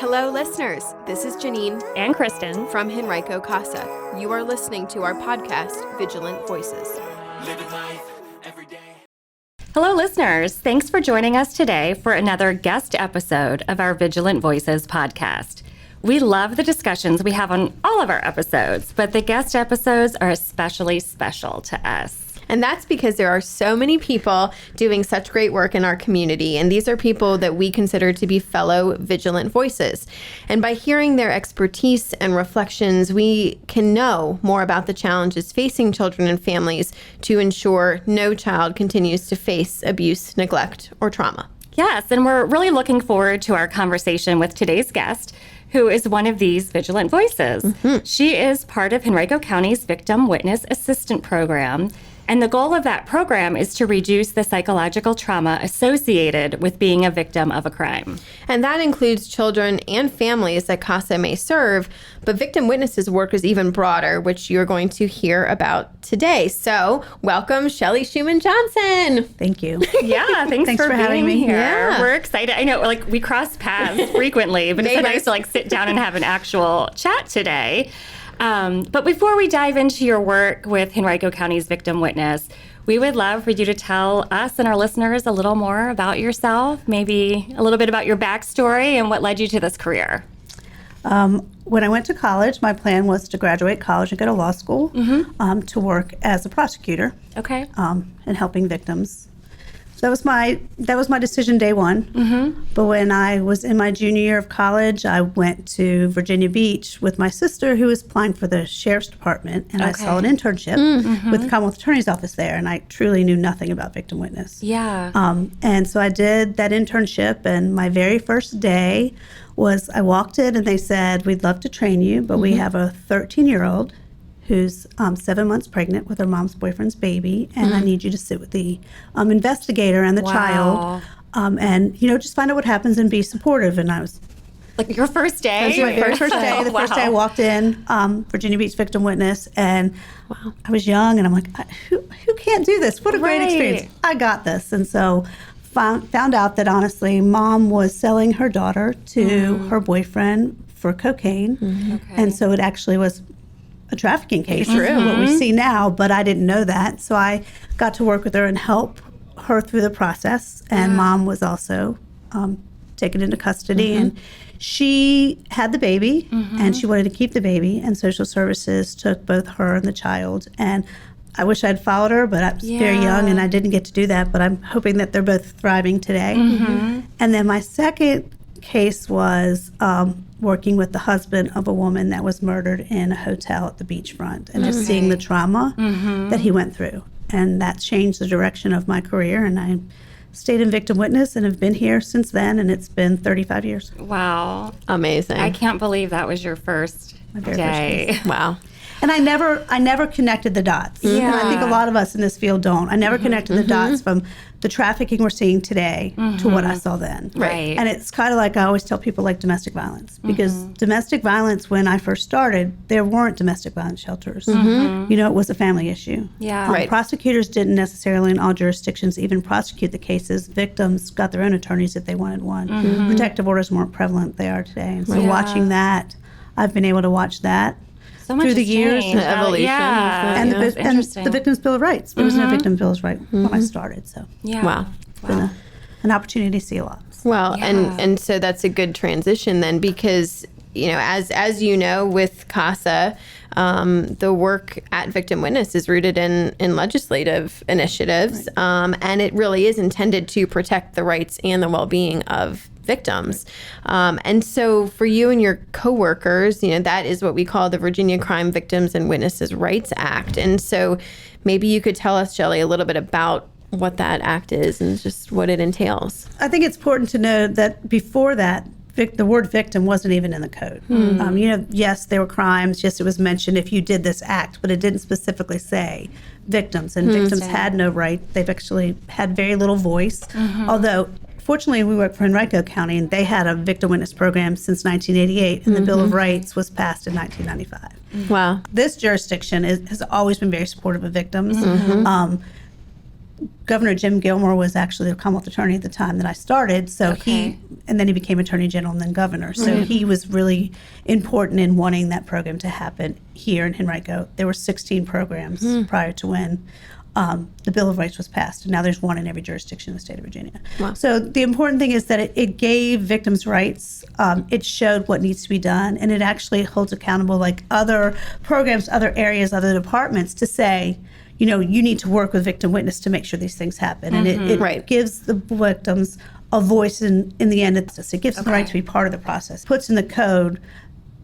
Hello, listeners. This is Janine and Kristen from Henrico Casa. You are listening to our podcast, Vigilant Voices. Living life every day. Hello, listeners. Thanks for joining us today for another guest episode of our Vigilant Voices podcast. We love the discussions we have on all of our episodes, but the guest episodes are especially special to us. And that's because there are so many people doing such great work in our community. And these are people that we consider to be fellow Vigilant Voices. And by hearing their expertise and reflections, we can know more about the challenges facing children and families to ensure no child continues to face abuse, neglect, or trauma. Yes, and we're really looking forward to our conversation with today's guest, who is one of these Vigilant Voices. Mm-hmm. She is part of Henrico County's Victim Witness Assistant Program. And the goal of that program is to reduce the psychological trauma associated with being a victim of a crime. And that includes children and families that CASA may serve, but Victim Witnesses work is even broader, which you're going to hear about today. So welcome, Shelly Shuman-Johnson. Thanks you. Yeah, thanks for having being me here. Yeah. We're excited. I know, we cross paths frequently, but it's so nice to sit down and have an actual chat today. But before we dive into your work with Henrico County's Victim Witness, we would love for you to tell us and our listeners a little more about yourself, maybe a little bit about your backstory and what led you to this career. When I went to college, my plan was to graduate college and go to law school to work as a prosecutor. Okay. And helping victims. So that was my decision day one. Mm-hmm. But when I was in my junior year of college, I went to Virginia Beach with my sister, who was applying for the sheriff's department, and I saw an internship with the Commonwealth Attorney's Office there, and I truly knew nothing about Victim Witness. Yeah. And so I did that internship, and my very first day was I walked in and they said, "We'd love to train you, but we have a 13-year-old who's 7 months pregnant with her mom's boyfriend's baby, and I need you to sit with the investigator and the child, and just find out what happens and be supportive." And I was like, your first day? That was my very first day. The first day I walked in, Virginia Beach Victim Witness, and I was young, and I'm like, who can't do this? What a great experience! I got this, and so found out that honestly, mom was selling her daughter to her boyfriend for cocaine, and so it actually was a trafficking case, what we see now, but I didn't know that. So I got to work with her and help her through the process. And mom was also taken into custody. And she had the baby, and she wanted to keep the baby. And social services took both her and the child. And I wish I'd followed her, but I was very young, and I didn't get to do that. But I'm hoping that they're both thriving today. And then my second case was working with the husband of a woman that was murdered in a hotel at the beachfront, and just seeing the trauma that he went through. And that changed the direction of my career, and I stayed in Victim Witness and have been here since then, and it's been 35 years. Wow. Amazing. I can't believe that was your first day. First wow. And I never connected the dots. Yeah. And I think a lot of us in this field don't. I never connected the dots from the trafficking we're seeing today to what I saw then. Right. And it's kind of like I always tell people, like domestic violence, because domestic violence, when I first started, there weren't domestic violence shelters. It was a family issue. Yeah. Right. Prosecutors didn't necessarily in all jurisdictions even prosecute the cases. Victims got their own attorneys if they wanted one. Protective orders weren't prevalent they are today. And so watching that, I've been able to watch that So much through the has years, changed. the evolution. Yeah. and, Interesting. the Victims' Bill of Rights. There was no Victims' Bill of Rights when I started, so Yeah. Wow. it's been an opportunity to see a lot. Well, and so that's a good transition then, because as you know, with CASA, the work at Victim Witness is rooted in legislative initiatives, and it really is intended to protect the rights and the well-being of victims. And so for you and your coworkers, that is what we call the Virginia Crime Victims and Witnesses Rights Act. And so maybe you could tell us, Shelly, a little bit about what that act is and just what it entails. I think it's important to know that before that, the word victim wasn't even in the code. Yes, there were crimes. Yes, it was mentioned if you did this act, but it didn't specifically say victims. And victims had no right. They've actually had very little voice. Although, fortunately, we work for Henrico County, and they had a victim witness program since 1988, and the Bill of Rights was passed in 1995. Wow. This jurisdiction has always been very supportive of victims. Governor Jim Gilmore was actually the Commonwealth Attorney at the time that I started. So and then he became Attorney General and then Governor. So he was really important in wanting that program to happen here in Henrico. There were 16 programs prior to when the Bill of Rights was passed. And now there's one in every jurisdiction in the state of Virginia. Wow. So the important thing is that it gave victims rights. It showed what needs to be done. And it actually holds accountable like other programs, other areas, other departments to say, you know, you need to work with victim witness to make sure these things happen. And it gives the victims a voice in the end. It gives them the right to be part of the process. Puts in the code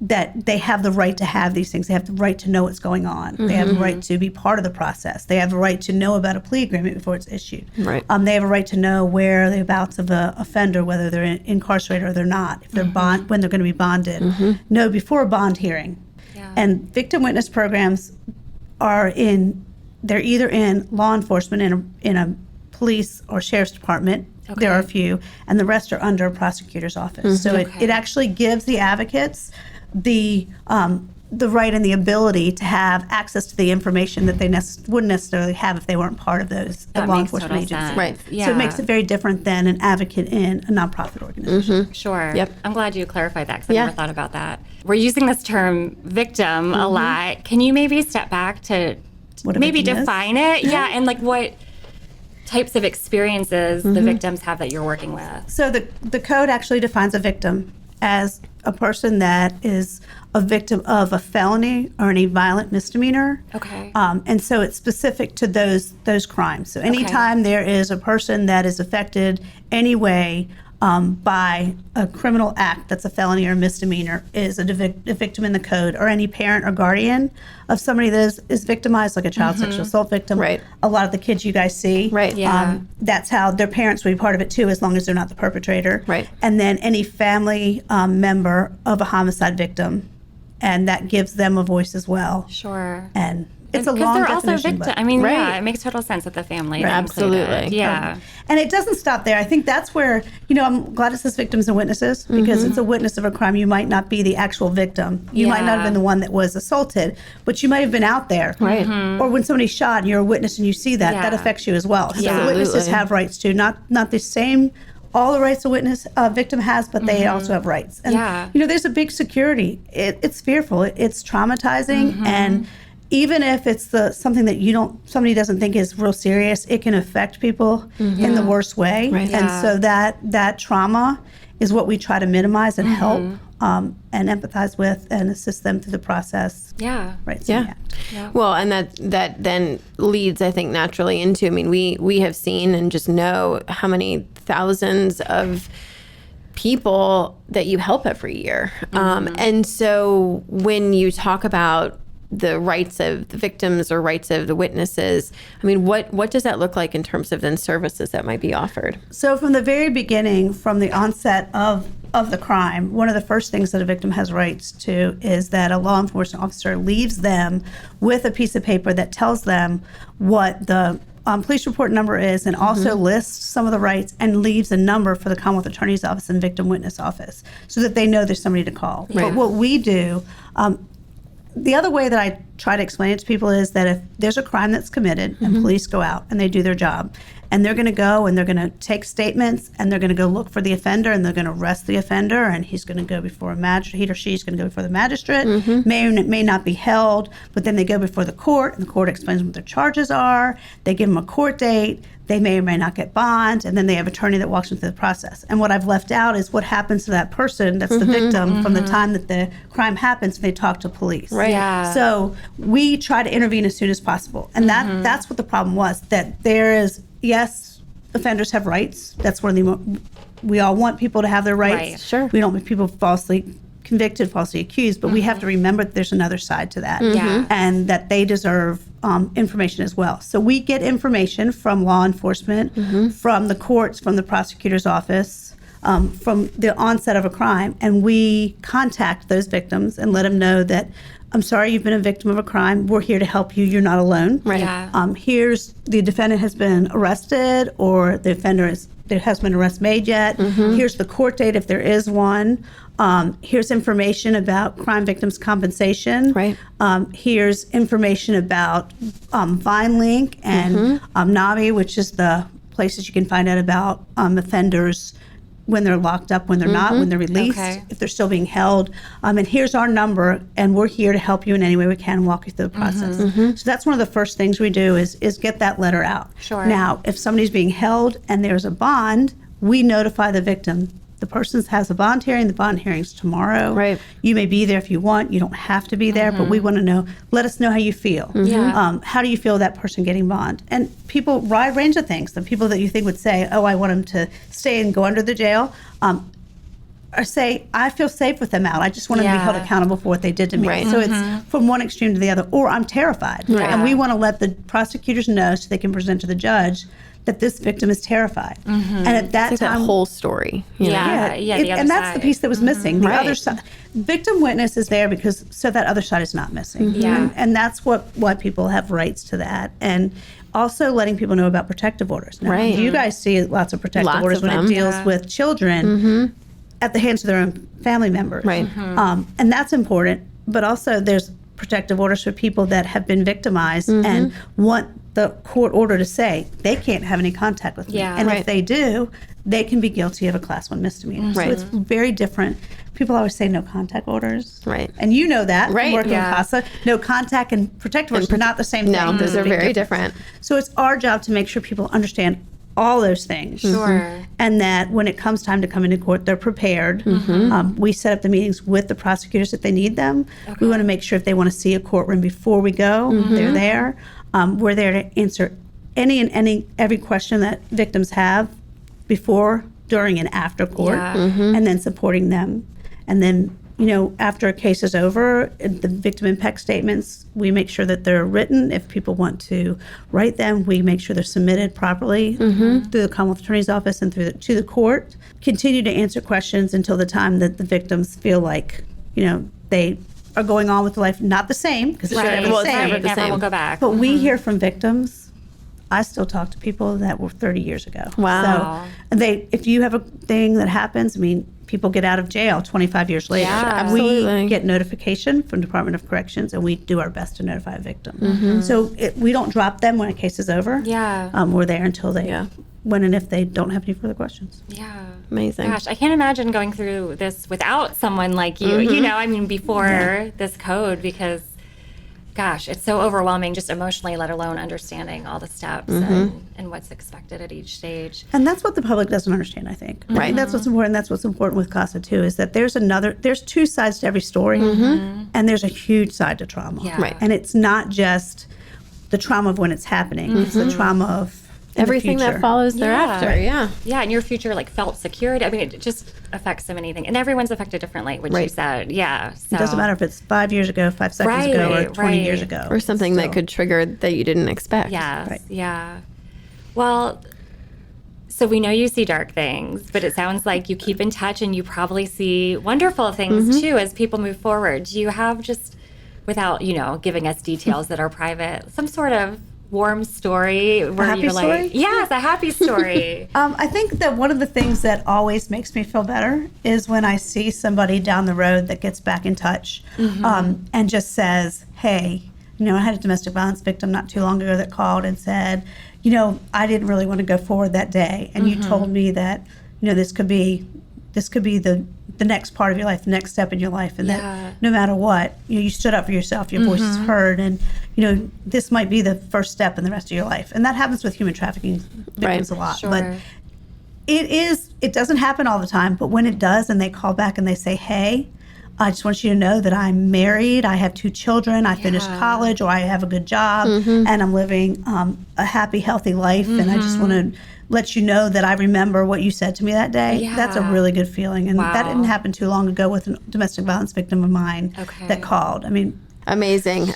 that they have the right to have these things. They have the right to know what's going on. They have the right to be part of the process. They have the right to know about a plea agreement before it's issued. Right. They have a right to know where the abouts of an offender, whether they're incarcerated or they're not, if they're when they're going to be bonded. Know before a bond hearing. Yeah. And victim witness programs they're either in law enforcement in a police or sheriff's department. Okay. There are a few, and the rest are under a prosecutor's office. So it actually gives the advocates the right and the ability to have access to the information that they wouldn't necessarily have if they weren't part of the law enforcement agency. Right. Yeah. So it makes it very different than an advocate in a nonprofit organization. Sure. Yep. I'm glad you clarified that because I never thought about that. We're using this term victim a lot. Can you maybe step back to maybe define it? Yeah. And like what types of experiences the victims have that you're working with? So the code actually defines a victim as a person that is a victim of a felony or any violent misdemeanor. Okay. And so it's specific to those crimes. So anytime there is a person that is affected anyway by a criminal act that's a felony or a misdemeanor is a victim in the code, or any parent or guardian of somebody that is victimized, like a child sexual assault victim. Right. A lot of the kids you guys see, right. That's how their parents would be part of it too, as long as they're not the perpetrator. Right. And then any family member of a homicide victim, and that gives them a voice as well. Sure. And it's a long definition. Because they're also victims. I mean, yeah, it makes total sense with the family. Right. Absolutely. Yeah. And it doesn't stop there. I think that's where, I'm glad it says victims and witnesses, because it's a witness of a crime. You might not be the actual victim. You might not have been the one that was assaulted, but you might have been out there. Right. Or when somebody's shot and you're a witness and you see that, that affects you as well. So witnesses have rights too. Not the same, all the rights a victim has, but they also have rights. And, there's a big security. It's fearful. It's traumatizing. And even if it's something that somebody doesn't think is real serious, it can affect people in the worst way. Right. And so that trauma is what we try to minimize and help and empathize with and assist them through the process. Yeah. Right. So yeah. Well, and that then leads, I think, naturally into, we have seen and just know how many thousands of people that you help every year. And so when you talk about the rights of the victims or rights of the witnesses, what does that look like in terms of then services that might be offered? So from the very beginning, from the onset of the crime, one of the first things that a victim has rights to is that a law enforcement officer leaves them with a piece of paper that tells them what the police report number is, and also lists some of the rights and leaves a number for the Commonwealth Attorney's Office and Victim Witness Office so that they know there's somebody to call. Right. But what we do, the other way that I try to explain it to people is that if there's a crime that's committed and police go out and they do their job, and they're going to go and they're going to take statements and they're going to go look for the offender and they're going to arrest the offender, and he's going to go before a magistrate, he or she's going to go before the magistrate, may not be held, but then they go before the court and the court explains what their charges are, they give them a court date, they may or may not get bond, and then they have an attorney that walks them through the process. And what I've left out is what happens to that person that's the victim from the time that the crime happens when they talk to police. Right. Yeah. So we try to intervene as soon as possible. And that's what the problem was, that there is, yes, offenders have rights. That's where we all want people to have their rights. Right. Sure. We don't want people falsely convicted, falsely accused, but we have to remember that there's another side to that, and that they deserve information as well. So we get information from law enforcement, from the courts, from the prosecutor's office, from the onset of a crime, and we contact those victims and let them know that, I'm sorry you've been a victim of a crime. We're here to help you. You're not alone. Right. Yeah. Here's the defendant has been arrested, or the offender there hasn't been an arrest made yet. Here's the court date if there is one. Here's information about crime victims' compensation. Right. Here's information about VineLink and NABI, which is the places you can find out about offenders when they're locked up, when they're not, when they're released, if they're still being held. And here's our number, and we're here to help you in any way we can, walk you through the process. So that's one of the first things we do is get that letter out. Sure. Now, if somebody's being held and there's a bond, we notify the victim. The person has a bond hearing. The bond hearing's tomorrow. Right. You may be there if you want. You don't have to be there, but we want to know. Let us know how you feel. Yeah. How do you feel that person getting bond? And people, wide range of things. The people that you think would say, "Oh, I want them to stay and go under the jail," or say, "I feel safe with them out. I just want them to be held accountable for what they did to me." Right. So it's from one extreme to the other. Or I'm terrified, and we want to let the prosecutors know so they can present to the judge that this victim is terrified. And at that It's like time, that whole story. you know? The other and that's side. the piece that was missing. The Right. other side, victim witness is there because so that other side is not missing. Yeah. And that's why people have rights to that. And also letting people know about protective orders. Now, Right. you guys see lots of protective Lots orders of when them. it deals with children at the hands of their own family members. Right. And that's important. But also there's protective orders for people that have been victimized and want the court order to say they can't have any contact with me. Yeah. And Right. if they do, they can be guilty of a class 1 misdemeanor. Right. So it's very different. People always say no contact orders. Right. And you know that from Right. working Yeah. with CASA. No contact and protective orders are not the same thing. No, There's those a are big very difference. different. So it's our job to make sure people understand all those things. Sure. And that when it comes time to come into court, they're prepared. We set up the meetings with the prosecutors if they need them. We want to make sure if they want to see a courtroom before we go, they're there. We're there to answer every question that victims have before, during, and after court, Yeah. and then supporting them. And then, after a case is over, the victim impact statements, we make sure that they're written. If people want to write them, we make sure they're submitted properly through the Commonwealth Attorney's Office and to the court. Continue to answer questions until the time that the victims feel like, they are going on with life, not the same, because it's never Well, the it's same. never the Never same. will go back. But we hear from victims. I still talk to people that were 30 years ago. Wow. So if you have a thing that happens, people get out of jail 25 years later. Yeah. Absolutely. We get notification from Department of Corrections, and we do our best to notify a victim. So we don't drop them when a case is over. Yeah. We're there until they, Yeah. when and if they don't have any further questions. Yeah. Amazing. Gosh, I can't imagine going through this without someone like you, before this code, because gosh, it's so overwhelming just emotionally, let alone understanding all the steps and what's expected at each stage. And that's what the public doesn't understand, I think. Right. And that's what's important. That's what's important with CASA too, is that there's two sides to every story, and there's a huge side to trauma. Yeah. Right. And it's not just the trauma of when it's happening. It's the trauma of in the Everything that future. follows thereafter. Yeah. Yeah, and your future felt security. I mean, it just affects so many things. And everyone's affected differently, which you Right. said. Yeah. So. It doesn't matter if it's 5 years ago, 5 seconds ago, or 20 years ago. Or something that Still. could trigger that you didn't expect. Yes. Right. Yeah. Well, so we know you see dark things, but it sounds like you keep in touch and you probably see wonderful things too as people move forward. Do you have just, without, giving us details that are private, some sort of warm story where happy you're story? like, yes, a happy story. I think that one of the things that always makes me feel better is when I see somebody down the road that gets back in touch and just says, hey, I had a domestic violence victim not too long ago that called and said, I didn't really want to go forward that day. And you told me that, this could be the next part of your life, the next step in your life, and that no matter what, you stood up for yourself, your voice is heard, and this might be the first step in the rest of your life. And that happens with human trafficking victims a lot. Sure. But it doesn't happen all the time, but when it does and they call back and they say, hey, I just want you to know that I'm married, I have 2 children, I finished college, or I have a good job, and I'm living a happy, healthy life, and I just want to let you know that I remember what you said to me that day. Yeah. That's a really good feeling. And Wow. that didn't happen too long ago with a domestic violence victim of mine Okay. that called. I mean, Amazing.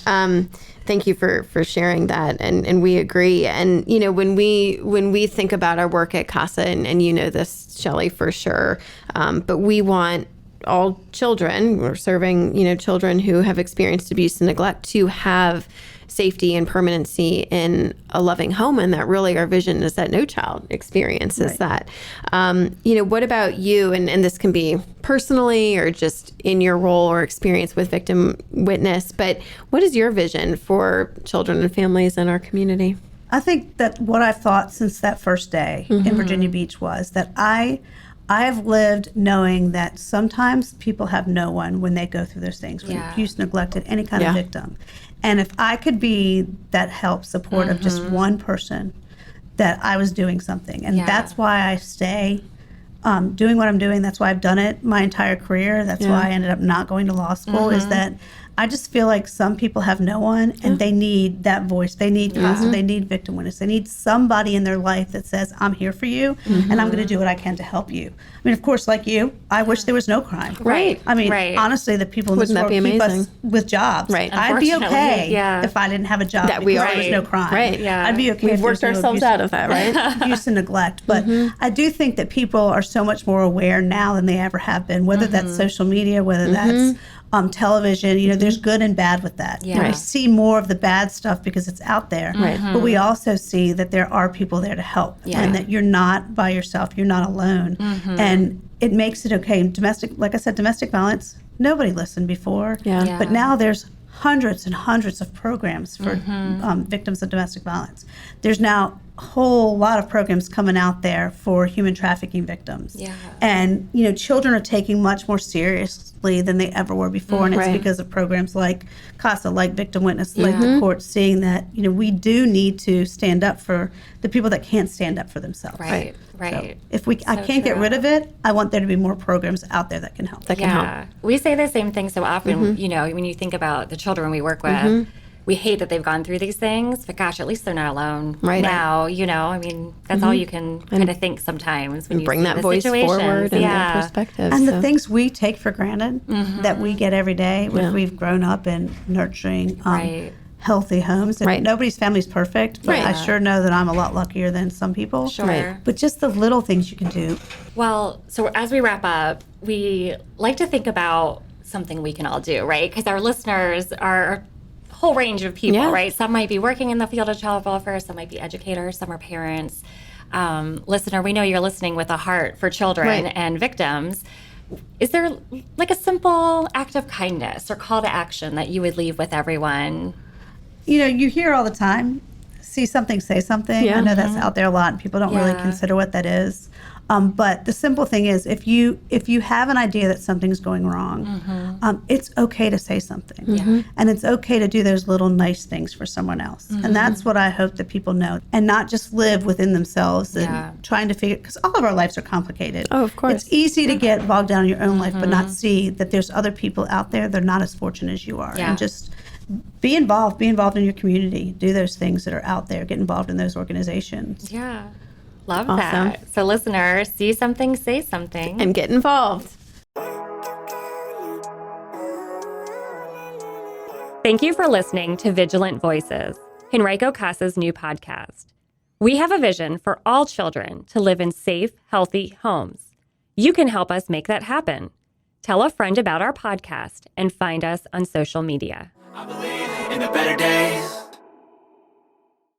Thank you for sharing that. And we agree. And, when we think about our work at CASA, and you know this, Shelly, for sure, but we want all children, we're serving, children who have experienced abuse and neglect to have safety and permanency in a loving home. And that really our vision is that no child experiences that. What about you? And this can be personally or just in your role or experience with victim witness, but what is your vision for children and families in our community? I think that what I've thought since that first day in Virginia Beach was that I have lived knowing that sometimes people have no one when they go through those things, when abuse, neglected, any kind of victim. And if I could be that help, support of just one person, that I was doing something. And that's why I stay doing what I'm doing. That's why I've done it my entire career. That's why I ended up not going to law school, is that I just feel like some people have no one, and they need that voice. They need CASA. They need victim witness. They need somebody in their life that says, I'm here for you, and I'm going to do what I can to help you. I mean, of course, like you, I wish there was no crime. Right. I mean, honestly, the people in this world keep us with jobs. Right. I'd be okay if I didn't have a job That because there was no crime. Right. Yeah. I'd be okay We've if worked there was ourselves out of that, right? abuse and neglect. But I do think that people are so much more aware now than they ever have been, whether that's social media, whether that's television. There's good and bad with that. Yeah. We see more of the bad stuff because it's out there. But we also see that there are people there to help, and that you're not by yourself. You're not alone. And it makes it okay. Like I said, domestic violence, nobody listened before. But now there's hundreds and hundreds of programs for victims of domestic violence. There's now a whole lot of programs coming out there for human trafficking victims. And, children are taking much more seriously than they ever were before. And it's because of programs like CASA, like Victim Witness, like the courts, seeing that, we do need to stand up for the people that can't stand up for themselves. Right. So if I can't get rid of it, I want there to be more programs out there that can help. We say the same thing so often, when you think about the children we work with, we hate that they've gone through these things, but gosh, at least they're not alone now, I mean, that's all you can kind of think sometimes when you bring that voice situations. forward and their perspective. And the things we take for granted that we get every day, we've grown up in nurturing healthy homes. And nobody's family's perfect, but I sure know that I'm a lot luckier than some people. But just the little things you can do. Well, so as we wrap up, we like to think about something we can all do, right? Because our listeners are a whole range of people, right? Some might be working in the field of child welfare, some might be educators, some are parents. Listener, we know you're listening with a heart for children and victims. Is there like a simple act of kindness or call to action that you would leave with everyone? You hear all the time, see something, say something. I know that's out there a lot, and people don't really consider what that is. But the simple thing is, if you have an idea that something's going wrong, it's okay to say something. And it's okay to do those little nice things for someone else. And that's what I hope that people know, and not just live within themselves and trying to figure, because all of our lives are complicated. Oh, of course. It's easy to get bogged down in your own life, but not see that there's other people out there that are not as fortunate as you are. And just be involved in your community. Do those things that are out there. Get involved in those organizations. Love that. So listeners, see something, say something. And get involved. Thank you for listening to Vigilant Voices, Henrico Casa's new podcast. We have a vision for all children to live in safe, healthy homes. You can help us make that happen. Tell a friend about our podcast and find us on social media. I believe in the better days.